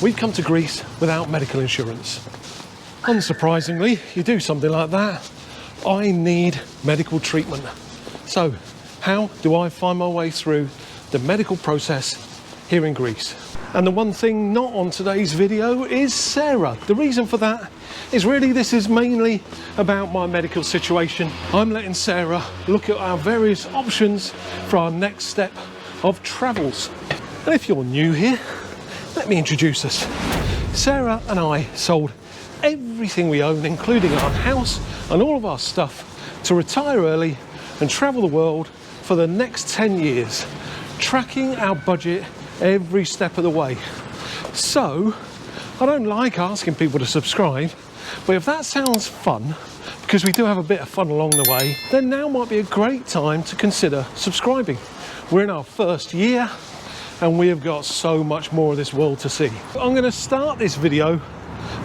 we've come to Greece without medical insurance. Unsurprisingly, you do something like that, I need medical treatment. So, how do I find my way through the medical process here in Greece? And the one thing not on today's video is Sarah. The reason for that is really this is mainly about my medical situation. I'm letting Sarah look at our various options for our next step of travels. And if you're new here, let me introduce us. Sarah and I sold everything we own, including our house and all of our stuff, to retire early and travel the world for the next 10 years, tracking our budget every step of the way. So, I don't like asking people to subscribe, but if that sounds fun, because we do have a bit of fun along the way, then now might be a great time to consider subscribing. We're in our first year and we have got so much more of this world to see. I'm going to start this video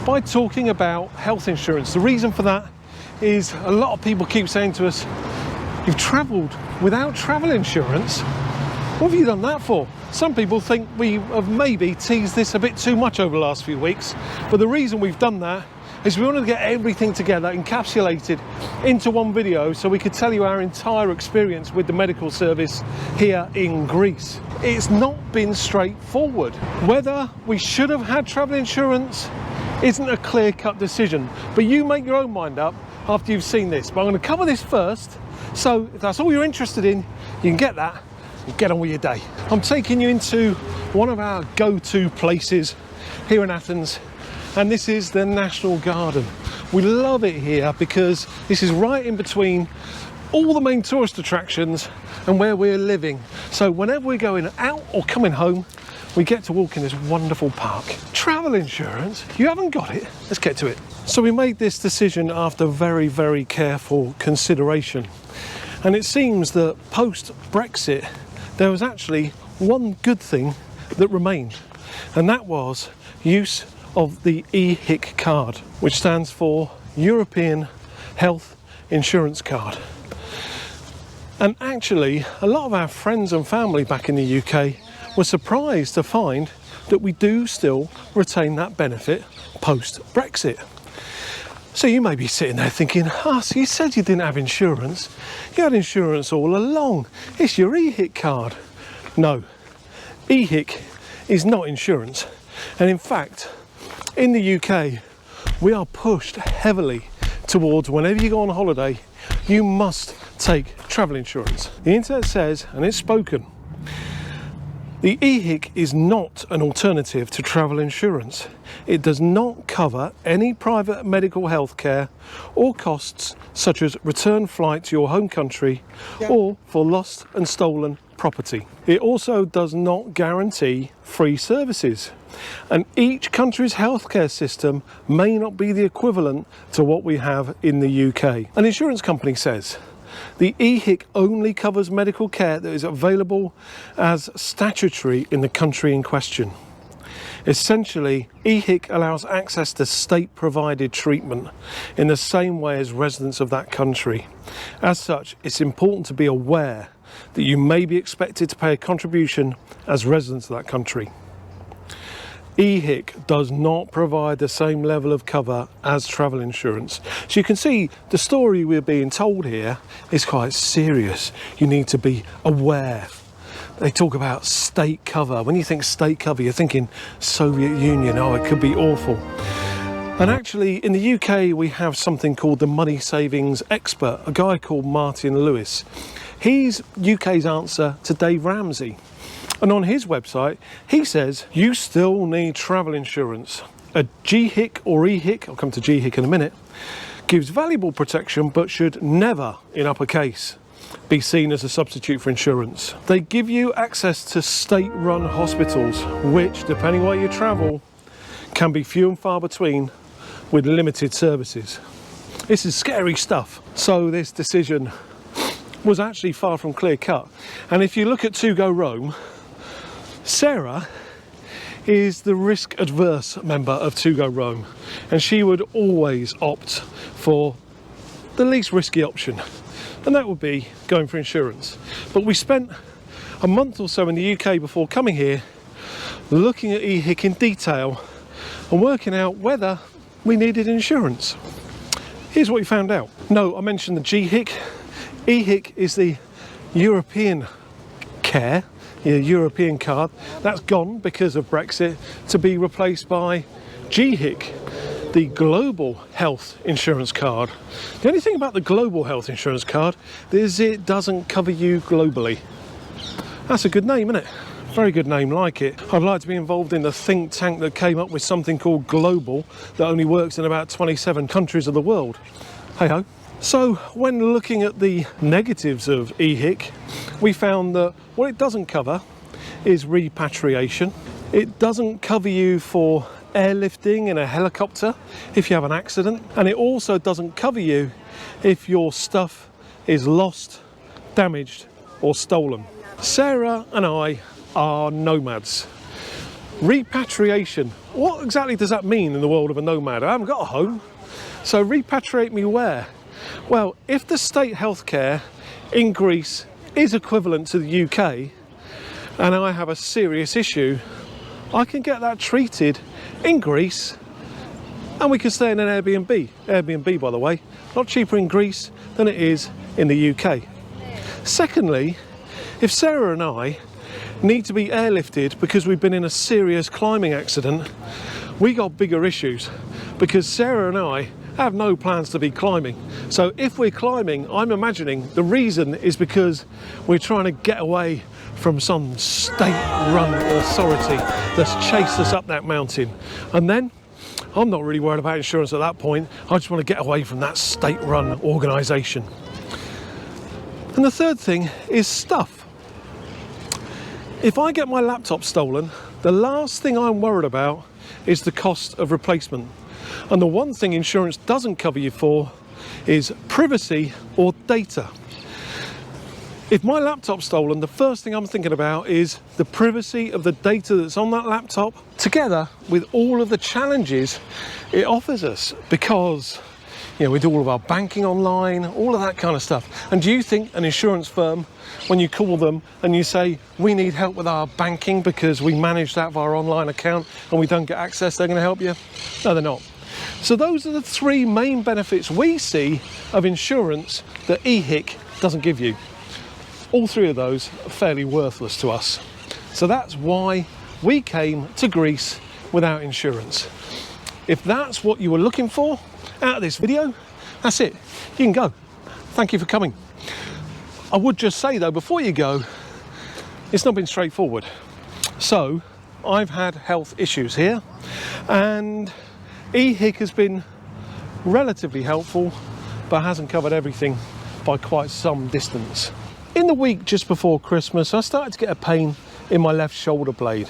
by talking about health insurance. The reason for that is a lot of people keep saying to us, you've travelled without travel insurance? What have you done that for? Some people think we have maybe teased this a bit too much over the last few weeks, but the reason we've done that is we wanted to get everything together, encapsulated into one video, so we could tell you our entire experience with the medical service here in Greece. It's not been straightforward. Whether we should have had travel insurance isn't a clear-cut decision, but you make your own mind up after you've seen this. But I'm going to cover this first, so if that's all you're interested in, you can get that and get on with your day. I'm taking you into one of our go-to places here in Athens, and this is the National Garden. We love it here because this is right in between all the main tourist attractions and where we're living. So whenever we're going out or coming home, we get to walk in this wonderful park. Travel insurance? You haven't got it? Let's get to it. So we made this decision after very, very careful consideration. And it seems that post-Brexit, there was actually one good thing that remained, and that was use of the EHIC card, which stands for European Health Insurance Card. And actually, a lot of our friends and family back in the UK were surprised to find that we do still retain that benefit post-Brexit. So you may be sitting there thinking, so you said you didn't have insurance. You had insurance all along. It's your EHIC card. No, EHIC is not insurance. And in fact, in the UK, we are pushed heavily towards whenever you go on holiday, you must take travel insurance. The internet says, and it's spoken, the EHIC is not an alternative to travel insurance. It does not cover any private medical health care or costs such as return flight to your home country or for lost and stolen property. It also does not guarantee free services, and each country's healthcare system may not be the equivalent to what we have in the UK. An insurance company says the EHIC only covers medical care that is available as statutory in the country in question. Essentially, EHIC allows access to state-provided treatment in the same way as residents of that country. As such, it's important to be aware that you may be expected to pay a contribution as residents of that country. EHIC does not provide the same level of cover as travel insurance. So you can see the story we're being told here is quite serious. You need to be aware. They talk about state cover. When you think state cover, you're thinking Soviet Union. Oh, it could be awful. And actually, in the UK, we have something called the money savings expert, a guy called Martin Lewis. He's UK's answer to Dave Ramsey. And on his website, he says, you still need travel insurance. A GHIC or EHIC, I'll come to GHIC in a minute, gives valuable protection but should never, in uppercase, be seen as a substitute for insurance. They give you access to state-run hospitals, which, depending where you travel, can be few and far between with limited services. This is scary stuff. So this decision was actually far from clear-cut. And if you look at To Go Rome, Sarah is the risk-adverse member of To Go Rome, and she would always opt for the least risky option, and that would be going for insurance. But we spent a month or so in the UK before coming here looking at EHIC in detail and working out whether we needed insurance. Here's what we found out. No, I mentioned the GHIC. EHIC is the European care, your European card. That's gone because of Brexit to be replaced by GHIC, the global health insurance card. The only thing about the global health insurance card is it doesn't cover you globally. That's a good name, isn't it? Very good name, like it. I'd like to be involved in the think tank that came up with something called Global that only works in about 27 countries of the world. Hey ho. So when looking at the negatives of EHIC, we found that what it doesn't cover is repatriation. It doesn't cover you for airlifting in a helicopter if you have an accident, and it also doesn't cover you if your stuff is lost, damaged or stolen. Sarah and I are nomads. Repatriation, what exactly does that mean in the world of a nomad? I haven't got a home, so repatriate me where? Well, if the state healthcare in Greece is equivalent to the UK and I have a serious issue, I can get that treated in Greece and we can stay in an Airbnb. Airbnb, by the way, not cheaper in Greece than it is in the UK. Secondly, if Sarah and I need to be airlifted because we've been in a serious climbing accident, we got bigger issues because Sarah and I have no plans to be climbing. So if we're climbing, I'm imagining the reason is because we're trying to get away from some state-run authority that's chased us up that mountain. And then I'm not really worried about insurance at that point. I just want to get away from that state-run organisation. And the third thing is stuff. If I get my laptop stolen, the last thing I'm worried about is the cost of replacement. And the one thing insurance doesn't cover you for is privacy or data. If my laptop's stolen, the first thing I'm thinking about is the privacy of the data that's on that laptop, together with all of the challenges it offers us, because you know, we do all of our banking online, all of that kind of stuff. And do you think an insurance firm, when you call them and you say, we need help with our banking because we manage that via our online account and we don't get access, they're going to help you? No, they're not. So those are the three main benefits we see of insurance that EHIC doesn't give you. All three of those are fairly worthless to us. So that's why we came to Greece without insurance. If that's what you were looking for out of this video, that's it. You can go. Thank you for coming. I would just say though, before you go, it's not been straightforward. So I've had health issues here and EHIC has been relatively helpful, but hasn't covered everything by quite some distance. In the week just before Christmas, I started to get a pain in my left shoulder blade,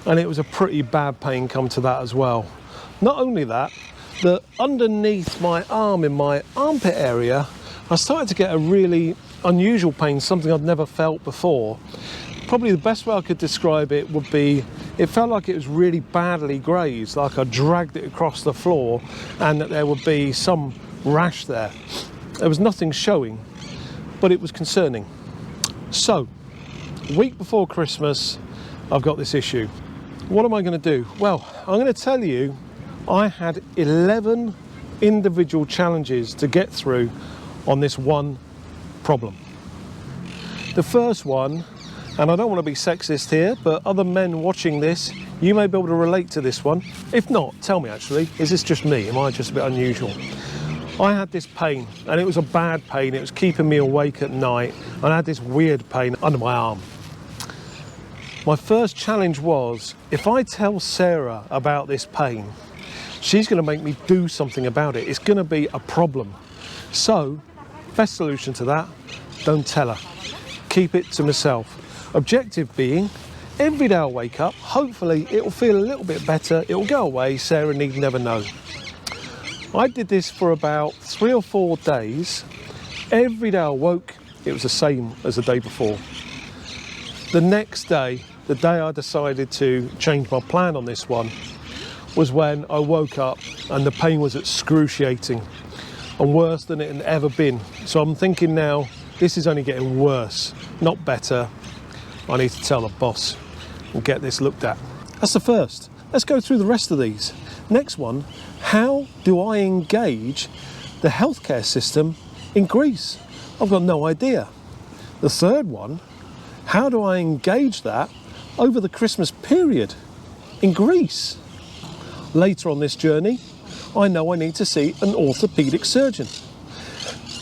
and it was a pretty bad pain come to that as well. Not only that, that underneath my arm, in my armpit area, I started to get a really unusual pain, something I'd never felt before. Probably the best way I could describe it would be, it felt like it was really badly grazed, like I dragged it across the floor and that there would be some rash there. There was nothing showing, but it was concerning. So, week before Christmas, I've got this issue. What am I going to do? Well, I'm going to tell you, I had 11 individual challenges to get through on this one problem. The first one, and I don't want to be sexist here, but other men watching this, you may be able to relate to this one. If not, tell me actually, is this just me? Am I just a bit unusual? I had this pain, and it was a bad pain. It was keeping me awake at night, and I had this weird pain under my arm. My first challenge was, if I tell Sarah about this pain, she's going to make me do something about it. It's going to be a problem. So, best solution to that, don't tell her. Keep it to myself. Objective being, every day I'll wake up, hopefully it'll feel a little bit better, it'll go away, Sarah need never know. I did this for about 3 or 4 days. Every day I woke, it was the same as the day before. The next day, the day I decided to change my plan on this one, was when I woke up and the pain was excruciating and worse than it had ever been. So I'm thinking now, this is only getting worse, not better. I need to tell the boss and get this looked at. That's the first. Let's go through the rest of these. Next one, how do I engage the healthcare system in Greece? I've got no idea. The third one, how do I engage that over the Christmas period in Greece? Later on this journey, I know I need to see an orthopaedic surgeon.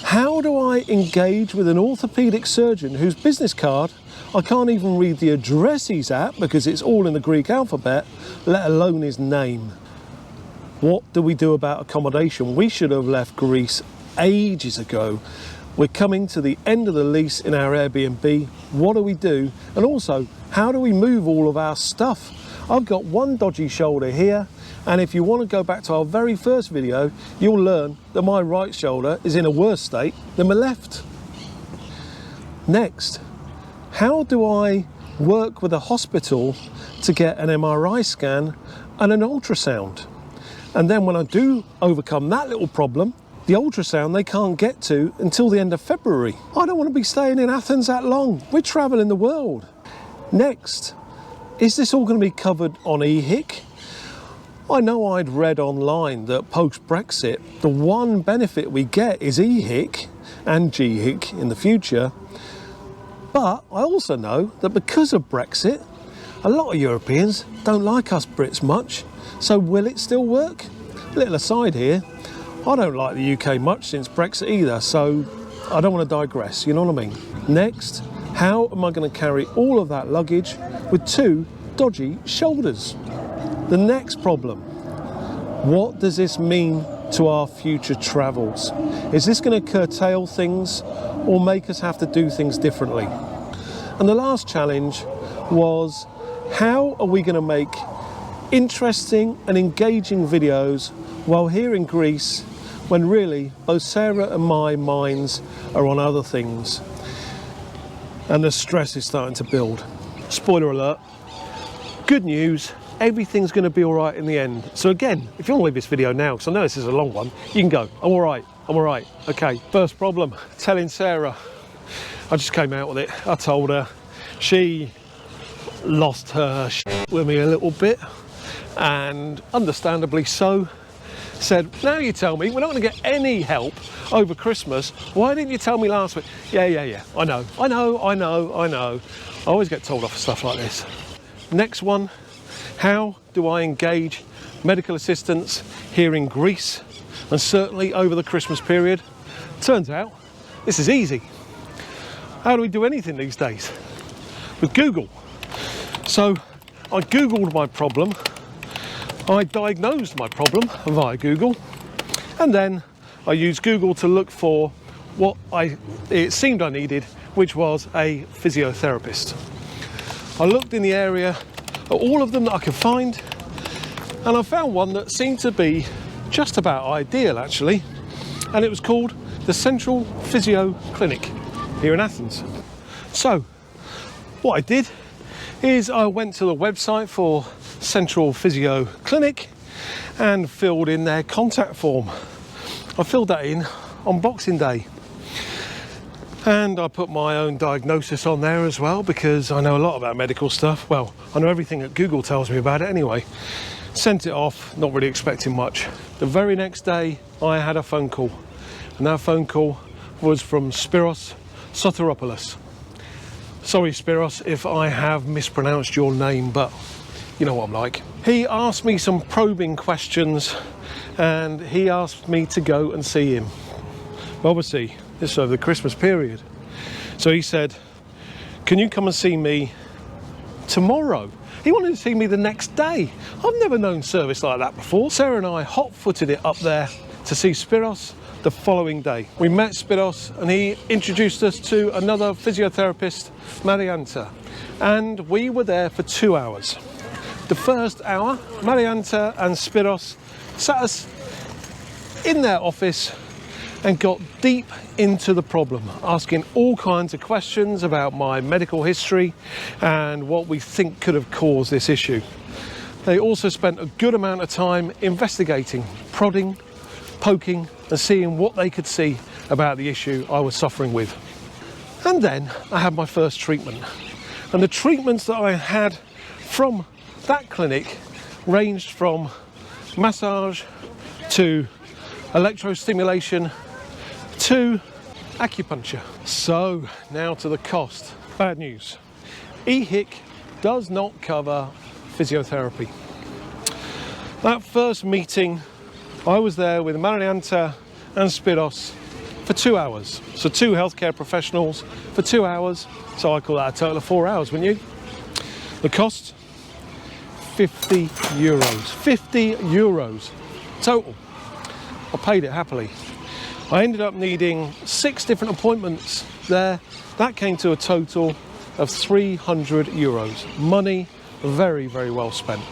How do I engage with an orthopaedic surgeon whose business card I can't even read the address he's at because it's all in the Greek alphabet, let alone his name? What do we do about accommodation? We should have left Greece ages ago. We're coming to the end of the lease in our Airbnb. What do we do? And also, how do we move all of our stuff? I've got one dodgy shoulder here, and if you want to go back to our very first video, you'll learn that my right shoulder is in a worse state than my left. Next, how do I work with a hospital to get an MRI scan and an ultrasound? And then when I do overcome that little problem, the ultrasound they can't get to until the end of February. I don't want to be staying in Athens that long. We're traveling the world. Next, is this all going to be covered on EHIC? I know I'd read online that post-Brexit, the one benefit we get is EHIC and GHIC in the future. But I also know that because of Brexit, a lot of Europeans don't like us Brits much. So will it still work? Little aside here, I don't like the UK much since Brexit either, so I don't want to digress, you know what I mean? Next, how am I going to carry all of that luggage with two dodgy shoulders? The next problem, what does this mean to our future travels? Is this going to curtail things or make us have to do things differently? And the last challenge was, how are we going to make interesting and engaging videos while here in Greece, when really both Sarah and my minds are on other things and the stress is starting to build? Spoiler alert, good news, everything's going to be all right in the end. So again, if you want to leave this video now, because I know this is a long one, you can go, I'm all right. Okay, first problem, telling Sarah. I just came out with it. I told her. She lost her shit with me a little bit, and understandably so. Said, now you tell me, we're not going to get any help over Christmas. Why didn't you tell me last week? Yeah. I know. I always get told off for stuff like this. Next one, how do I engage medical assistance here in Greece, and certainly over the Christmas period? Turns out, this is easy. How do we do anything these days? With Google. So I Googled my problem, I diagnosed my problem via Google, and then I used Google to look for what it seemed I needed, which was a physiotherapist. I looked in the area at all of them that I could find, and I found one that seemed to be just about ideal actually, and it was called the Central Physio Clinic here in Athens. So what I did is I went to the website for Central Physio Clinic and filled in their contact form. I filled that in on Boxing Day, and I put my own diagnosis on there as well, because I know a lot about medical stuff. Well, I know everything that Google tells me about it anyway. Sent it off, not really expecting much. The very next day I had a phone call, and that phone call was from Spiros Soteropoulos. Sorry Spiros if I have mispronounced your name, but you know what I'm like. He asked me some probing questions, and he asked me to go and see him. Obviously, this is over the Christmas period. So he said, can you come and see me tomorrow? He wanted to see me the next day. I've never known service like that before. Sarah and I hot-footed it up there to see Spiros the following day. We met Spiros and he introduced us to another physiotherapist, Marianta, and we were there for 2 hours. The first hour, Marianta and Spiros sat us in their office and got deep into the problem, asking all kinds of questions about my medical history and what we think could have caused this issue. They also spent a good amount of time investigating, prodding, poking and seeing what they could see about the issue I was suffering with. And then I had my first treatment. And the treatments that I had from that clinic ranged from massage to electrostimulation to acupuncture. So now to the cost. Bad news. EHIC does not cover physiotherapy. That first meeting, I was there with Marianta and Spiros for 2 hours. So 2 healthcare professionals for 2 hours. So I call that a total of 4 hours, wouldn't you? The cost, 50 euros. 50 euros total. I paid it happily. I ended up needing 6 different appointments there. That came to a total of 300 euros. Money very, very well spent.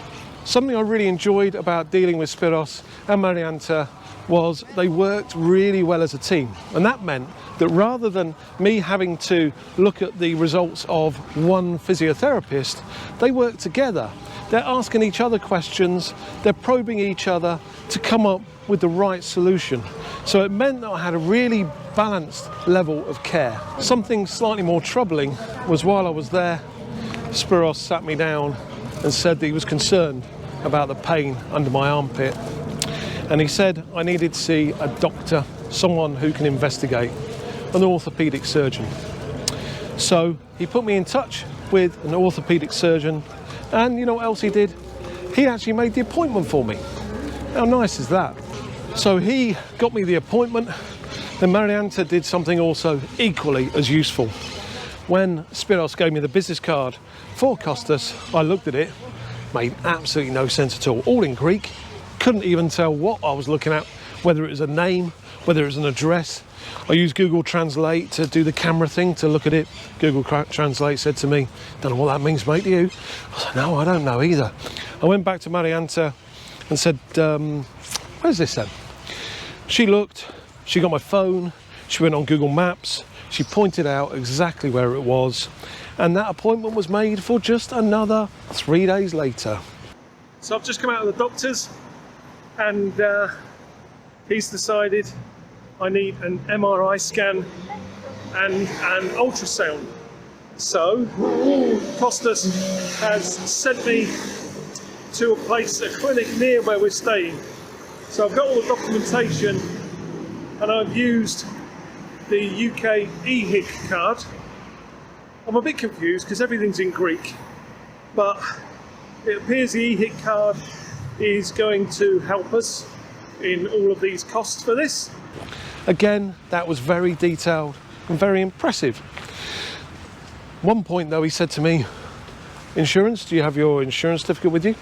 Something I really enjoyed about dealing with Spiros and Marianta was they worked really well as a team. And that meant that rather than me having to look at the results of one physiotherapist, they worked together. They're asking each other questions, they're probing each other to come up with the right solution. So it meant that I had a really balanced level of care. Something slightly more troubling was while I was there, Spiros sat me down and said that he was concerned about the pain under my armpit. And he said I needed to see a doctor, someone who can investigate, an orthopedic surgeon. So he put me in touch with an orthopedic surgeon, and you know what else he did? He actually made the appointment for me. How nice is that? So he got me the appointment. Then Marianta did something also equally as useful. When Spiros gave me the business card for Costas, I looked at it, made absolutely no sense at all in Greek. Couldn't even tell what I was looking at, whether it was a name, whether it was an address. I used Google Translate to do the camera thing to look at it. Google Translate said to me, "Don't know what that means, mate, do you?" I said, "No, I don't know either." I went back to Marianta and said, "Where's this then?" She looked, she got my phone, she went on Google Maps, she pointed out exactly where it was, and that appointment was made for just another 3 days later. So I've just come out of the doctor's, and he's decided I need an MRI scan and an ultrasound. So Costas has sent me to a clinic near where we're staying. So I've got all the documentation, and I've used the UK EHIC card. I'm a bit confused because everything's in Greek, but it appears the EHIC card is going to help us in all of these costs for this. Again, that was very detailed and very impressive. One point though, he said to me, "Insurance, do you have your insurance certificate with you?"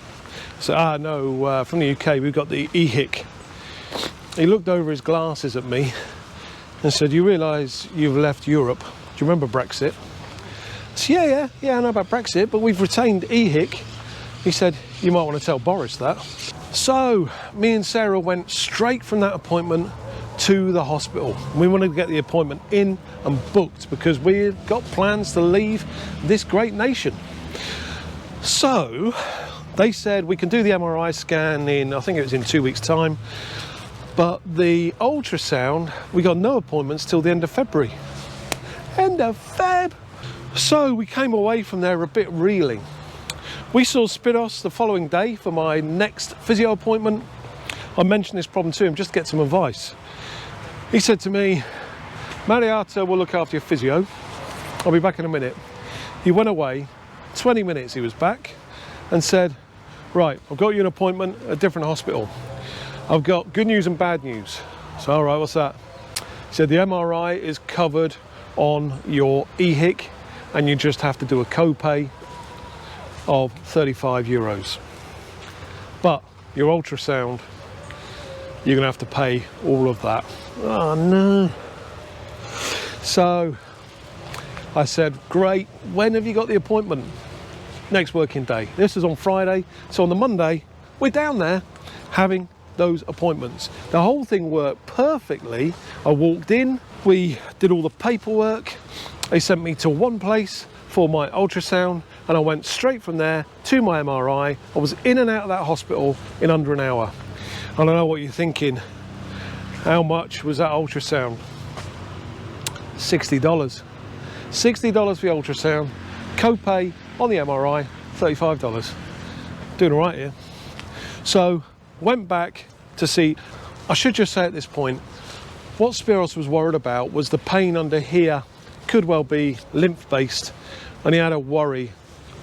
I said, no, from the UK, we've got the EHIC. He looked over his glasses at me and said, "You realise you've left Europe. Do you remember Brexit?" I said, yeah, I know about Brexit, but we've retained EHIC. He said, "You might want to tell Boris that." So me and Sarah went straight from that appointment to the hospital. We wanted to get the appointment in and booked because we've got plans to leave this great nation. So they said we can do the MRI scan in, I think it was in 2 weeks' time, but the ultrasound, we got no appointments till the end of February. End of Feb! So we came away from there a bit reeling. We saw Spiros the following day for my next physio appointment. I mentioned this problem to him just to get some advice. He said to me, "Mariata will look after your physio. I'll be back in a minute." He went away, 20 minutes he was back, and said, "Right, I've got you an appointment at a different hospital. I've got good news and bad news." So, all right, what's that? He said, "The MRI is covered on your EHIC, and you just have to do a copay of 35 euros. But your ultrasound, you're gonna have to pay all of that." Oh no. So I said, "Great, when have you got the appointment?" "Next working day." This is on Friday, so on the Monday we're down there having those appointments. The whole thing worked perfectly. I walked in, we did all the paperwork, they sent me to one place for my ultrasound, and I went straight from there to my MRI. I was in and out of that hospital in under an hour. I don't know what you're thinking. How much was that ultrasound? $60. $60 for the ultrasound. Copay on the MRI, $35. doing all right here. So went back to see. I should just say at this point, what Spiros was worried about was the pain under here could well be lymph-based, and he had a worry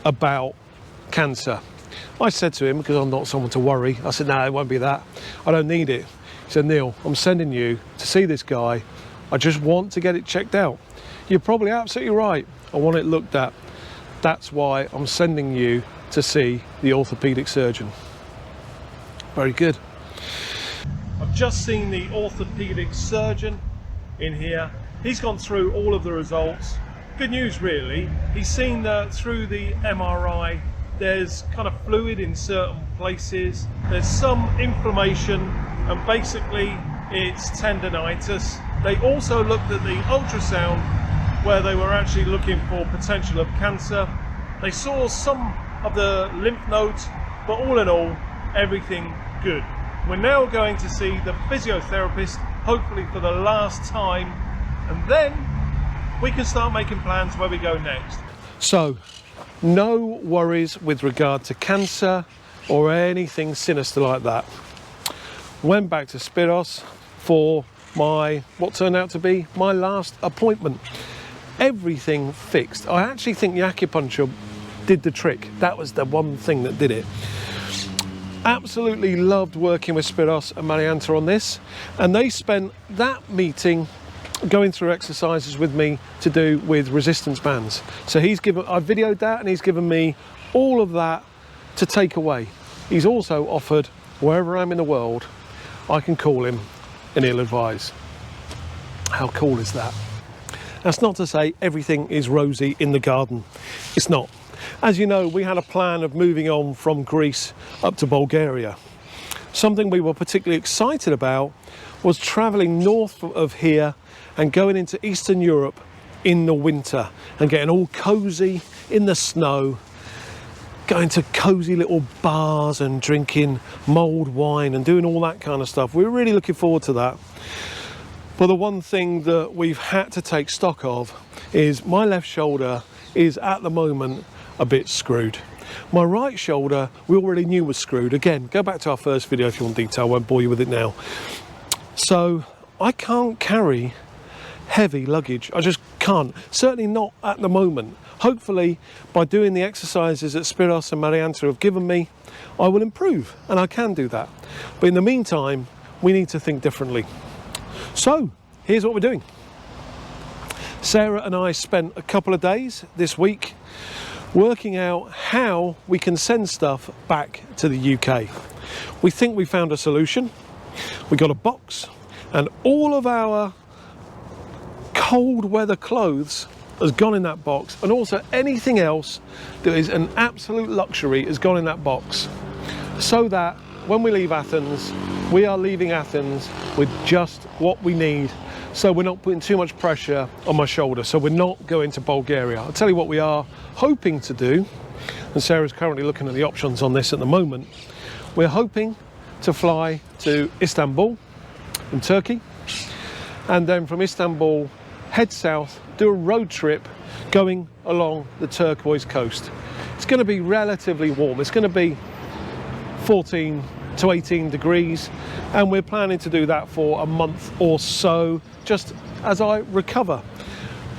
about cancer. I said to him, because I'm not someone to worry, I said, no, it won't be that. I don't need it. He said, Neil, I'm sending you to see this guy. I just want to get it checked out. You're probably absolutely right. I want it looked at. That's why I'm sending you to see the orthopedic surgeon. Very good. I've just seen the orthopedic surgeon in here. He's gone through all of the results. Good news really. He's seen that through the MRI there's kind of fluid in certain places. There's some inflammation and basically it's tendinitis. They also looked at the ultrasound where they were actually looking for potential of cancer. They saw some of the lymph nodes, but all in all, everything good. We're now going to see the physiotherapist, hopefully for the last time, and then we can start making plans where we go next. So, no worries with regard to cancer or anything sinister like that. Went back to Spiros for what turned out to be my last appointment. Everything fixed. I actually think the acupuncture did the trick. That was the one thing that did it. Absolutely loved working with Spiros and Marianta on this, and they spent that meeting going through exercises with me to do with resistance bands. So I videoed that, and he's given me all of that to take away. He's also offered, wherever I'm in the world, I can call him and he'll advise. How cool is that? That's not to say everything is rosy in the garden. It's not. As you know, we had a plan of moving on from Greece up to Bulgaria. Something we were particularly excited about was travelling north of here and going into Eastern Europe in the winter and getting all cosy in the snow, going to cosy little bars and drinking mulled wine and doing all that kind of stuff. We're really looking forward to that. But the one thing that we've had to take stock of is my left shoulder is at the moment a bit screwed. My right shoulder we already knew was screwed. Again, go back to our first video if you want detail, I won't bore you with it now. So I can't carry heavy luggage. I just can't. Certainly not at the moment. Hopefully by doing the exercises that Spiros and Marianta have given me, I will improve, and I can do that. But in the meantime, we need to think differently. So here's what we're doing. Sarah and I spent a couple of days this week working out how we can send stuff back to the UK. We think we found a solution. We got a box, and all of our cold weather clothes has gone in that box, and also anything else that is an absolute luxury has gone in that box, so that when we leave Athens, we are leaving Athens with just what we need, so we're not putting too much pressure on my shoulder. So we're not going to Bulgaria. I'll tell you what we are hoping to do, and Sarah's currently looking at the options on this at the moment. We're hoping to fly to Istanbul in Turkey, and then from Istanbul head south, do a road trip going along the turquoise coast. It's going to be relatively warm. It's going to be 14 to 18 degrees, and we're planning to do that for a month or so, just as I recover.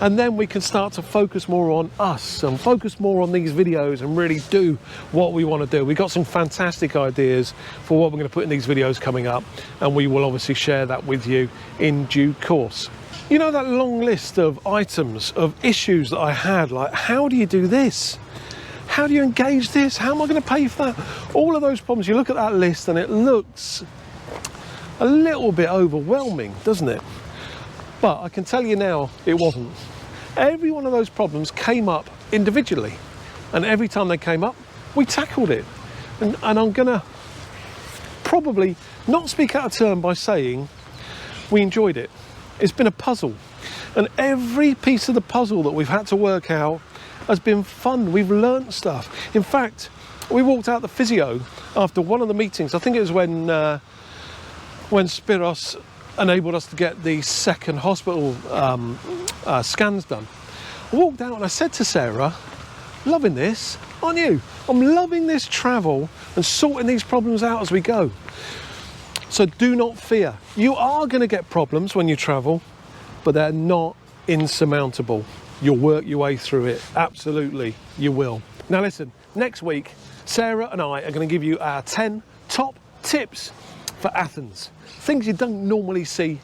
And then we can start to focus more on us and focus more on these videos and really do what we want to do. We've got some fantastic ideas for what we're going to put in these videos coming up, and we will obviously share that with you in due course. You know, that long list of items, of issues that I had, like how do you do this? How do you engage this? How am I going to pay for that? All of those problems, you look at that list and it looks a little bit overwhelming, doesn't it? But I can tell you now, it wasn't. Every one of those problems came up individually, and every time they came up, we tackled it. And I'm going to probably not speak out of turn by saying we enjoyed it. It's been a puzzle, and every piece of the puzzle that we've had to work out has been fun. We've learnt stuff. In fact, we walked out the physio after one of the meetings. I think it was when Spiros enabled us to get the second hospital scans done. I walked out and I said to Sarah, loving this, aren't you? I'm loving this travel and sorting these problems out as we go. So do not fear. You are going to get problems when you travel, but they're not insurmountable. You'll work your way through it. Absolutely, you will. Now listen, next week, Sarah and I are going to give you our 10 top tips for Athens. Things you don't normally see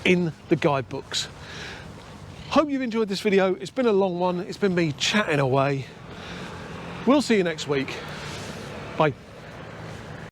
in the guidebooks. Hope you've enjoyed this video. It's been a long one. It's been me chatting away. We'll see you next week. Bye.